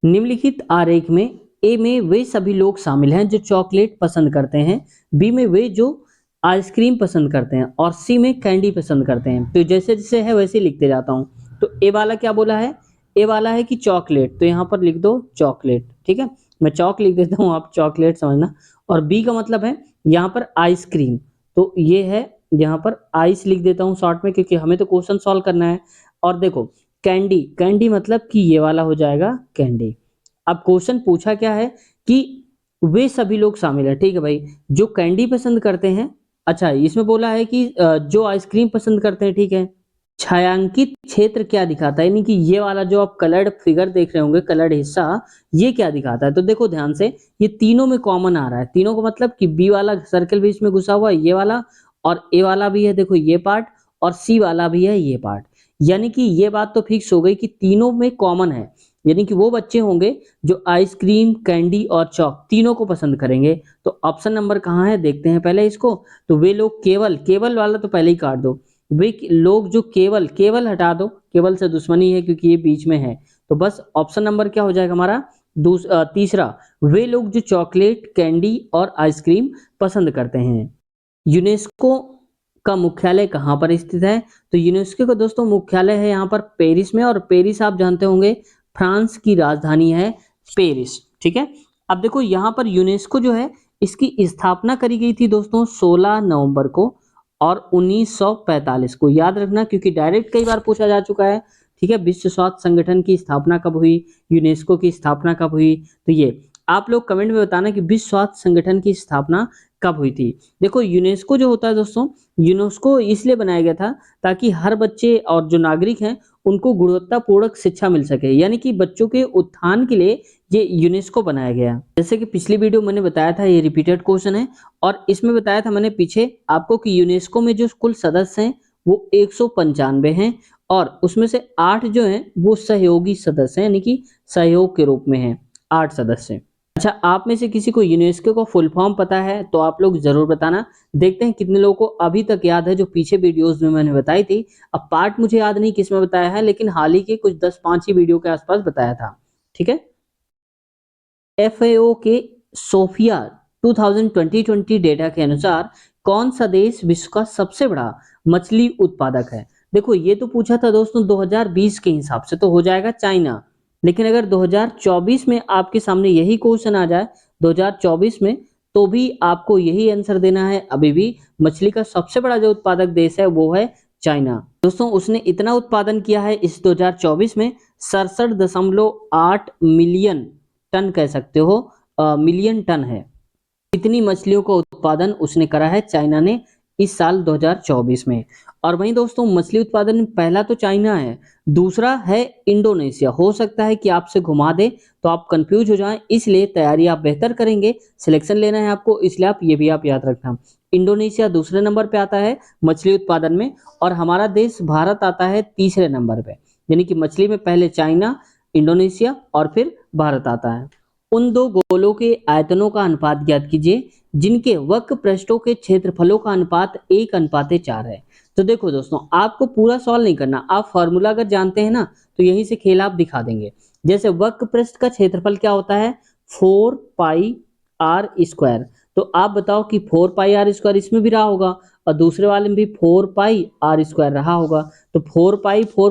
निम्नलिखित आरेख में ए में वे सभी लोग शामिल हैं जो चॉकलेट पसंद करते हैं, बी में वे जो आइसक्रीम पसंद करते हैं, और सी में कैंडी पसंद करते हैं। तो जैसे जैसे है वैसे लिखते जाता हूँ। तो ए वाला क्या बोला है, ए वाला है कि चॉकलेट, तो यहाँ पर लिख दो चॉकलेट, ठीक है, मैं चौक लिख देता हूँ, आप चॉकलेट समझना। और बी का मतलब है यहाँ पर आइसक्रीम, तो ये है यहाँ पर आइस लिख देता हूँ शॉर्ट में, क्योंकि हमें तो क्वेश्चन सॉल्व करना है। और देखो कैंडी, कैंडी मतलब कि ये वाला हो जाएगा कैंडी। अब क्वेश्चन पूछा क्या है कि वे सभी लोग शामिल है, ठीक है भाई, जो कैंडी पसंद करते हैं। अच्छा इसमें बोला है कि जो आइसक्रीम पसंद करते हैं, ठीक है। छायांकित क्षेत्र क्या दिखाता है, यानी कि ये वाला जो आप कलर्ड फिगर देख रहे होंगे, कलर्ड हिस्सा, ये क्या दिखाता है, तो देखो ध्यान से, ये तीनों में कॉमन आ रहा है। तीनों को मतलब कि बी वाला सर्कल भी इसमें घुसा हुआ है, ये वाला, और ए वाला भी है, देखो ये पार्ट, और सी वाला भी है ये पार्ट। यानी कि ये बात तो फिक्स हो गई कि तीनों में कॉमन है, यानी कि वो बच्चे होंगे जो आइसक्रीम, कैंडी और चॉक तीनों को पसंद करेंगे। तो ऑप्शन नंबर कहाँ है देखते हैं पहले इसको। तो वे लोग केवल, केवल वाला तो पहले ही काट दो, वे लोग जो केवल, केवल हटा दो, केवल से दुश्मनी है क्योंकि ये बीच में है। तो बस ऑप्शन नंबर क्या हो जाएगा हमारा तीसरा, वे लोग जो चॉकलेट, कैंडी और आइसक्रीम पसंद करते हैं। यूनेस्को का मुख्यालय कहाँ पर स्थित है, तो यूनेस्को का दोस्तों मुख्यालय है यहाँ पर पेरिस में, और पेरिस आप जानते होंगे फ्रांस की राजधानी है पेरिस, ठीक है। अब देखो यहाँ पर यूनेस्को जो है इसकी स्थापना करी गई थी दोस्तों 16 नवंबर को और 1945 को, याद रखना क्योंकि डायरेक्ट कई बार पूछा जा चुका है, ठीक है। विश्व स्वास्थ्य संगठन की स्थापना कब हुई, यूनेस्को की स्थापना कब हुई, तो ये आप लोग कमेंट में बताना कि विश्व स्वास्थ्य संगठन की स्थापना कब हुई थी। देखो यूनेस्को जो होता है दोस्तों, यूनेस्को इसलिए बनाया गया था ताकि हर बच्चे और जो नागरिक हैं उनको गुणवत्तापूर्ण शिक्षा मिल सके, यानी कि बच्चों के उत्थान के लिए ये यूनेस्को बनाया गया। जैसे कि पिछली वीडियो मैंने बताया था, ये रिपीटेड क्वेश्चन है, और इसमें बताया था मैंने पीछे आपको कि यूनेस्को में जो कुल सदस्य हैं वो 195 हैं, और उसमें से 8 जो हैं वो सहयोगी सदस्य हैं, यानी कि सहयोग के रूप में हैं 8 सदस्य। अच्छा आप में से किसी को यूनेस्को का फुल फॉर्म पता है तो आप लोग जरूर बताना। देखते हैं कितने लोगों को अभी तक याद है जो पीछे वीडियोस में मैंने बताई थी। अब पार्ट मुझे याद नहीं किस में बताया है, लेकिन हाल ही के कुछ 10-5 ही वीडियो के आसपास बताया था, ठीक है। एफएओ के सोफिया 2020 डेटा के अनुसार कौन सा देश विश्व का सबसे बड़ा मछली उत्पादक है। देखो ये तो पूछा था दोस्तों 2020 के हिसाब से, तो हो जाएगा चाइना। लेकिन अगर 2024 में आपके सामने यही क्वेश्चन आ जाए 2024 में, तो भी आपको यही आंसर देना है। अभी भी मछली का सबसे बड़ा जो उत्पादक देश है वो है चाइना। दोस्तों उसने इतना उत्पादन किया है इस 2024 में 67.8 मिलियन टन कह सकते हो, मिलियन टन है। इतनी मछलियों का उत्पादन उसने करा है चाइना ने इस साल 2024 में। और वहीं दोस्तों मछली उत्पादन में पहला तो चाइना है, दूसरा है इंडोनेशिया। हो सकता है कि आपसे घुमा दे तो आप कंफ्यूज हो जाएं, इसलिए तैयारी आप बेहतर करेंगे, सिलेक्शन लेना है आपको, इसलिए आप ये भी आप याद रखना। इंडोनेशिया दूसरे नंबर पे आता है मछली उत्पादन में, और हमारा देश भारत आता है तीसरे नंबर पे, यानी कि मछली में पहले चाइना, इंडोनेशिया और फिर भारत आता है। उन दो गोलों के आयतनों का अनुपात ज्ञात कीजिए जिनके वक्र पृष्ठों के क्षेत्रफलों का अनुपात 1:4 है। तो देखो दोस्तों आपको पूरा सॉल्व नहीं करना, आप फॉर्मूला अगर जानते हैं ना तो यहीं से खेल आप दिखा देंगे। जैसे वक्र पृष्ठ का क्षेत्रफल क्या होता है 4 पाई आर स्क्वायर, तो आप बताओ कि 4 पाई आर स्क्वायर इसमें भी रहा होगा और दूसरे वाले में भी 4 पाई आर स्क्वायर रहा होगा। तो 4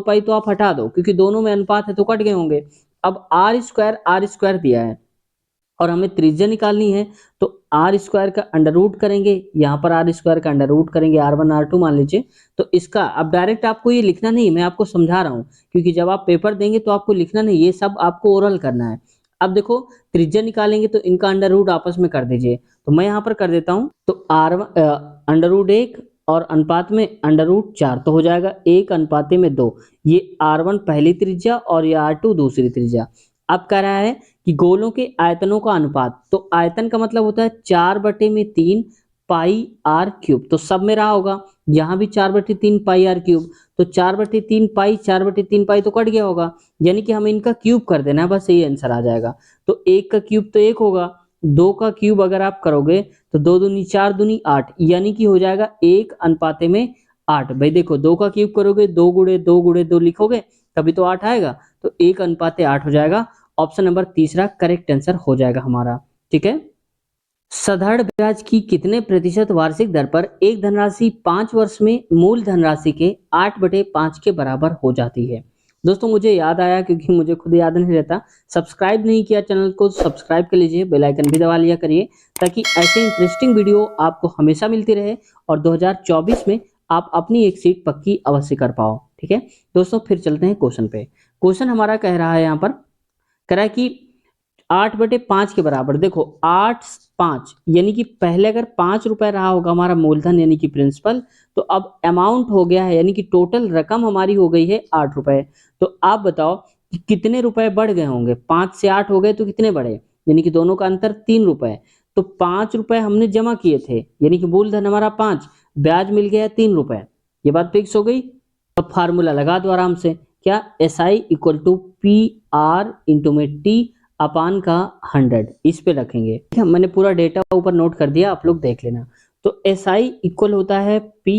पाई तो आप हटा दो क्योंकि दोनों में अनुपात है तो कट गए होंगे। अब आर स्क्वायर दिया है और हमें त्रिज्या निकालनी है, तो आर स्क्वायर का अंडर रूट करेंगे, यहाँ पर आर स्क्वायर का अंडर रूट करेंगे, R1 R2 मान लीजिए। तो इसका अब डायरेक्ट आपको ये लिखना नहीं, मैं आपको समझा रहा हूँ, क्योंकि जब आप पेपर देंगे तो आपको लिखना नहीं, ये सब आपको ओरल करना है। अब देखो त्रिज्या निकालेंगे तो इनका अंडर रूट आपस में कर दीजिए, तो मैं यहाँ पर कर देता हूँ। तो अंडर रूट 1 और अनुपात में अंडर रूट 4, तो हो जाएगा 1:2। ये R1 पहली त्रिज्या और ये R2 दूसरी त्रिज्या। अब कह रहा है कि गोलों के आयतनों का अनुपात, तो आयतन का मतलब होता है 4/3 पाई आर क्यूब, तो सब में रहा होगा, यहाँ भी 4/3 पाई आर क्यूब, तो 4/3 पाई 4/3 पाई तो कट गया होगा, यानी कि हमें इनका क्यूब कर देना है, बस यही आंसर आ जाएगा। तो 1 का क्यूब तो 1 होगा, 2 का क्यूब अगर आप करोगे तो 2 दूनी 4 दूनी 8, यानी कि हो जाएगा 1:8। भाई देखो 2 का क्यूब करोगे 2 गुणे 2 गुणे 2 लिखोगे तभी तो 8 आएगा, तो 1:8 हो जाएगा। ऑप्शन नंबर तीसरा करेक्ट आंसर हो जाएगा हमारा। ठीक है। साधारण ब्याज की कितने प्रतिशत वार्षिक दर पर एक धनराशि 5 वर्ष में मूल धनराशि के 8/5 के बराबर हो जाती है? दोस्तों मुझे याद आया, क्योंकि मुझे खुद याद नहीं रहता, सब्सक्राइब नहीं किया चैनल को सब्सक्राइब कर लीजिए, बेल आइकन भी दबा लिया करिए, ताकि ऐसे इंटरेस्टिंग वीडियो आपको हमेशा मिलती रहे और 2024 में आप अपनी एक सीट पक्की अवश्य कर पाओ। ठीक है दोस्तों, फिर चलते हैं क्वेश्चन पे। क्वेश्चन हमारा कह रहा है यहाँ पर, कह रहा है कि 8/5 के बराबर, देखो 8 5 यानी कि पहले अगर 5 रुपए रहा होगा हमारा मूलधन यानी कि प्रिंसिपल, तो अब अमाउंट हो गया है यानी कि टोटल रकम हमारी हो गई है 8 रुपए। तो आप बताओ कि कितने रुपए बढ़ गए होंगे? 5 से 8 हो गए तो कितने बढ़े? यानी कि दोनों का अंतर 3 रुपए। तो 5 रुपए हमने जमा किए थे, यानी कि मूलधन हमारा 5, ब्याज मिल गया 3 रुपए। ये बात फिक्स हो गई। अब फार्मूला लगा दो आराम से, क्या? SI equal to PR into में T अपान का 100, इस पे रखेंगे। ठीक है, मैंने पूरा डेटा ऊपर नोट कर दिया, आप लोग देख लेना। तो SI इक्वल होता है P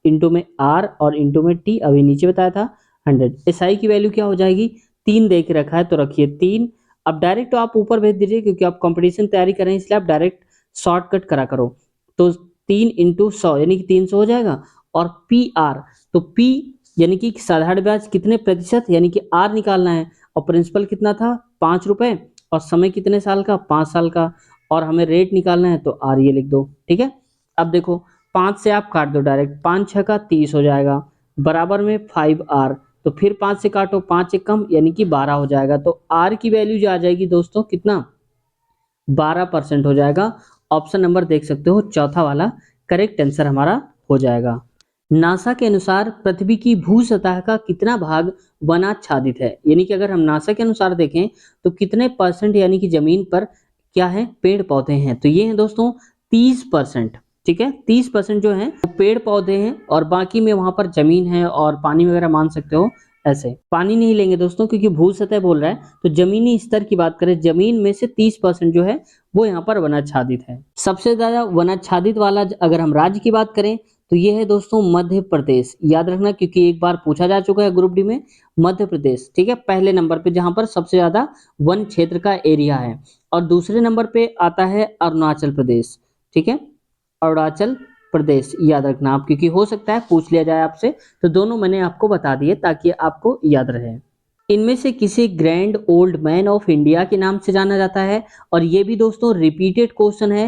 इंटू में R और इंटू में T, अभी नीचे बताया था 100। SI की वैल्यू क्या हो जाएगी? 3 दे के रखा है तो रखिए 3। अब डायरेक्ट तो आप ऊपर भेज दीजिए, क्योंकि आप कंपटीशन तैयारी कर रहे हैं इसलिए आप डायरेक्ट शॉर्टकट करा करो। तो 3 इंटू 100 यानी कि 300 हो जाएगा। और PR, तो P यानी कि साधारण ब्याज कितने प्रतिशत, यानी कि R निकालना है, और प्रिंसिपल कितना था? 5 रुपए, और समय कितने साल का? 5 साल का, और हमें रेट निकालना है तो आर ये लिख दो। ठीक है। अब देखो 5 से आप काट दो डायरेक्ट, 5 6 का 30 हो जाएगा, बराबर में 5R, तो फिर 5 से काटो, 5 एक कम यानी कि 12 हो जाएगा। तो आर की वैल्यू जो आ जाएगी दोस्तों कितना? 12% हो जाएगा। ऑप्शन नंबर देख सकते हो चौथा वाला करेक्ट आंसर हमारा हो जाएगा। नासा के अनुसार पृथ्वी की भू सतह का कितना भाग वनाच्छादित है? यानी कि अगर हम नासा के अनुसार देखें तो कितने परसेंट यानी कि जमीन पर क्या है? पेड़ पौधे हैं। तो ये है दोस्तों 30%। ठीक है, 30% जो है वो पेड़ पौधे हैं, और बाकी में वहां पर जमीन है और पानी वगैरह मान सकते हो। ऐसे पानी नहीं लेंगे दोस्तों, क्योंकि भू सतह बोल रहा है, तो जमीनी स्तर की बात करें, जमीन में से 30% जो है वो यहाँ पर वनाच्छादित है। सबसे ज्यादा वनाच्छादित वाला अगर हम राज्य की बात करें तो ये है दोस्तों मध्य प्रदेश। याद रखना, क्योंकि एक बार पूछा जा चुका है ग्रुप डी में, मध्य प्रदेश। ठीक है, पहले नंबर पे जहां पर सबसे ज्यादा वन क्षेत्र का एरिया है, और दूसरे नंबर पे आता है अरुणाचल प्रदेश। ठीक है, अरुणाचल प्रदेश याद रखना आप, क्योंकि हो सकता है पूछ लिया जाए आपसे, तो दोनों मैंने आपको बता दिए ताकि आपको याद रहे। इनमें से किसी grand old man of India के नाम से जाना जाता है, और ये भी दोस्तों रिपीटेड क्वेश्चन है,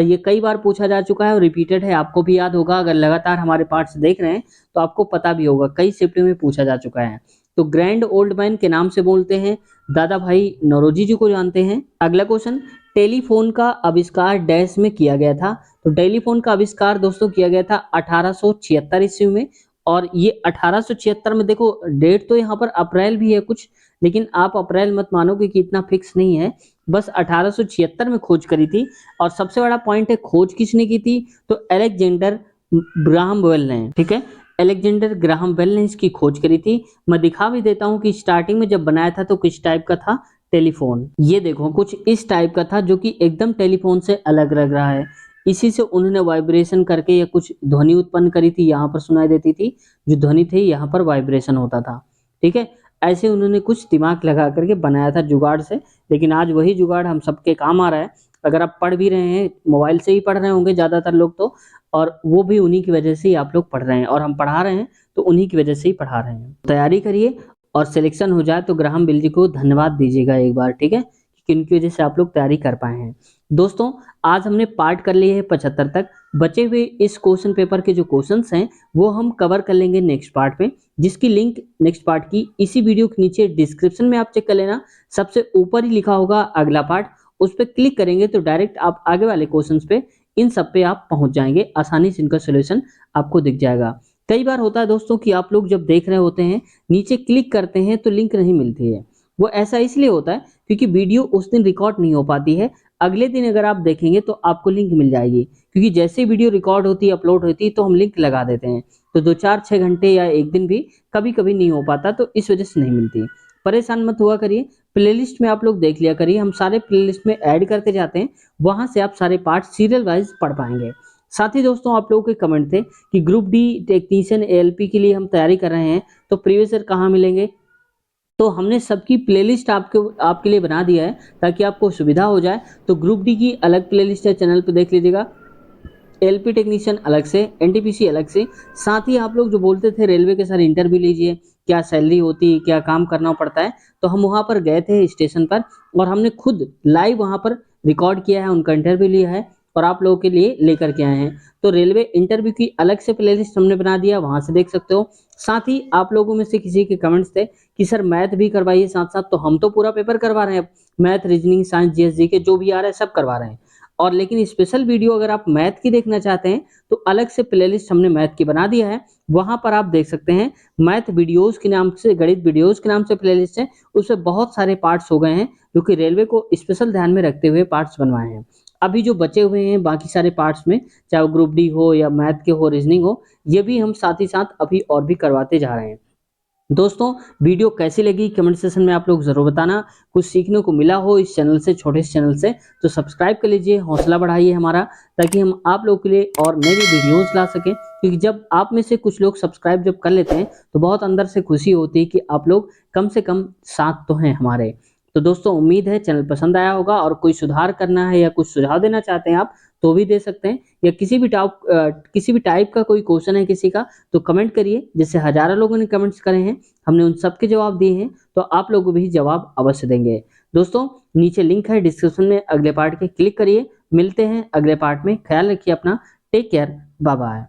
ये कई बार पूछा जा चुका है और रिपीटेड है, आपको भी याद होगा, अगर लगातार हमारे पार्ट्स देख रहे हैं तो आपको पता भी होगा, कई शिफ्ट में पूछा जा चुका है। तो ग्रैंड ओल्ड मैन के नाम से बोलते हैं, दादा भाई नौरोजी जी को जानते हैं। अगला क्वेश्चन, टेलीफोन का आविष्कार डैश में किया गया था? तो टेलीफोन का आविष्कार दोस्तों किया गया था 1876 ईस्वी में, और ये 1876 में, देखो डेट तो यहाँ पर अप्रैल भी है कुछ, लेकिन आप अप्रैल मत मानो क्योंकि इतना फिक्स नहीं है, बस 1876 में खोज करी थी। और सबसे बड़ा पॉइंट है, खोज किसने की थी? तो अलेक्जेंडर ग्राहम बेल ने। ठीक है, अलेक्जेंडर ग्राहम बेल ने इसकी खोज करी थी। मैं दिखा भी देता हूँ कि स्टार्टिंग में जब बनाया था तो किस टाइप का था टेलीफोन। ये देखो कुछ इस टाइप का था, जो कि एकदम टेलीफोन से अलग लग रहा है। इसी से उन्होंने वाइब्रेशन करके या कुछ ध्वनि उत्पन्न करी थी, यहाँ पर सुनाई देती थी, जो ध्वनि थी यहाँ पर वाइब्रेशन होता था। ठीक है, ऐसे उन्होंने कुछ दिमाग लगा करके बनाया था जुगाड़ से, लेकिन आज वही जुगाड़ हम सबके काम आ रहा है। अगर आप पढ़ भी रहे हैं, मोबाइल से ही पढ़ रहे होंगे ज़्यादातर लोग तो, और वो भी उन्हीं की वजह से ही आप लोग पढ़ रहे हैं, और हम पढ़ा रहे हैं तो उन्हीं की वजह से ही पढ़ा रहे हैं। तैयारी करिए, और सिलेक्शन हो जाए तो ग्राहम बेल जी को धन्यवाद दीजिएगा एक बार। ठीक है, जिनकी वजह से आप लोग तैयारी कर पाए हैं। दोस्तों, आज हमने पार्ट कर लिए हैं 75 तक। बचे हुए इस क्वेश्चन पेपर के जो क्वेश्चंस हैं वो हम कवर कर लेंगे नेक्स्ट पार्ट में, जिसकी लिंक नेक्स्ट पार्ट की इसी वीडियो के नीचे डिस्क्रिप्शन में आप चेक कर लेना। सबसे ऊपर ही लिखा होगा अगला पार्ट, उस पर क्लिक करेंगे तो डायरेक्ट आप आगे वाले क्वेश्चंस पे, इन सब पे आप पहुंच जाएंगे, आसानी से इनका सोल्यूशन आपको दिख जाएगा। कई बार होता है दोस्तों कि आप लोग जब देख रहे होते हैं, नीचे क्लिक करते हैं तो लिंक नहीं मिलती है। वो ऐसा इसलिए होता है क्योंकि वीडियो उस दिन रिकॉर्ड नहीं हो पाती है। अगले दिन अगर आप देखेंगे तो आपको लिंक मिल जाएगी, क्योंकि जैसे वीडियो रिकॉर्ड होती है, अपलोड होती है, तो हम लिंक लगा देते हैं। तो 2 4 6 घंटे या एक दिन भी कभी कभी नहीं हो पाता, तो इस वजह से नहीं मिलती। परेशान मत हुआ करिए, प्लेलिस्ट में आप लोग देख लिया करिए, हम सारे प्लेलिस्ट में ऐड करते जाते हैं, वहां से आप सारे पार्ट सीरियल वाइज पढ़ पाएंगे। साथ ही दोस्तों, आप लोगों के कमेंट थे कि ग्रुप डी टेक्नीशियन एएलपी के लिए हम तैयारी कर रहे हैं, तो प्रीवियस ईयर कहाँ मिलेंगे। तो हमने सबकी प्लेलिस्ट आपके लिए बना दिया है ताकि आपको सुविधा हो जाए। तो ग्रुप डी की अलग प्लेलिस्ट है, चैनल पे देख लीजिएगा। एलपी टेक्नीशियन अलग से, एनटीपीसी अलग से। साथ ही आप लोग जो बोलते थे रेलवे के सारे इंटरव्यू लीजिए, क्या सैलरी होती है, क्या काम करना पड़ता है, तो हम वहां पर गए थे स्टेशन पर और हमने खुद लाइव वहां पर रिकॉर्ड किया है, उनका इंटरव्यू लिया है और आप लोगों के लिए लेकर के आए हैं। तो रेलवे इंटरव्यू की अलग से प्लेलिस्ट हमने बना दिया, वहां से देख सकते हो। साथ ही आप लोगों में से किसी के कमेंट्स थे कि सर मैथ भी करवाइए साथ साथ, तो हम तो पूरा पेपर करवा रहे हैं, मैथ, रीजनिंग, साइंस, जीएस के जो भी आ रहा है सब करवा रहे हैं। और लेकिन स्पेशल वीडियो अगर आप मैथ की देखना चाहते हैं तो अलग से प्लेलिस्ट हमने मैथ की बना दिया है, वहां पर आप देख सकते हैं। मैथ वीडियोस के नाम से, गणित वीडियोस के नाम से प्लेलिस्ट है, उसमें बहुत सारे पार्ट्स हो गए हैं जो कि रेलवे को स्पेशल ध्यान में रखते हुए पार्ट्स बनवाए हैं। अभी जो बचे हुए हैं बाकी सारे पार्ट्स में, चाहे वो ग्रुप डी हो या मैथ के हो, रीजनिंग हो, ये भी हम साथ ही साथ अभी और भी करवाते जा रहे हैं। दोस्तों, वीडियो कैसी लगी कमेंट सेक्शन में आप लोग जरूर बताना। कुछ सीखने को मिला हो इस चैनल से, छोटे से चैनल से, तो सब्सक्राइब कर लीजिए, हौसला बढ़ाइए हमारा, ताकि हम आप लोगों के लिए और नई वीडियोस ला सकें। क्योंकि जब आप में से कुछ लोग सब्सक्राइब जब कर लेते हैं तो बहुत अंदर से खुशी होती है कि आप लोग कम से कम साथ तो हैं हमारे। तो दोस्तों, उम्मीद है चैनल पसंद आया होगा, और कोई सुधार करना है या कुछ सुझाव देना चाहते हैं आप तो भी दे सकते हैं, या किसी भी टाइप का कोई क्वेश्चन है किसी का, तो कमेंट करिए। जैसे हजारों लोगों ने कमेंट्स करे हैं, हमने उन सबके जवाब दिए हैं, तो आप लोगों को भी जवाब अवश्य देंगे। दोस्तों, नीचे लिंक है डिस्क्रिप्शन में अगले पार्ट के, क्लिक करिए। मिलते हैं अगले पार्ट में, ख्याल रखिए अपना, टेक केयर, बाय बाय।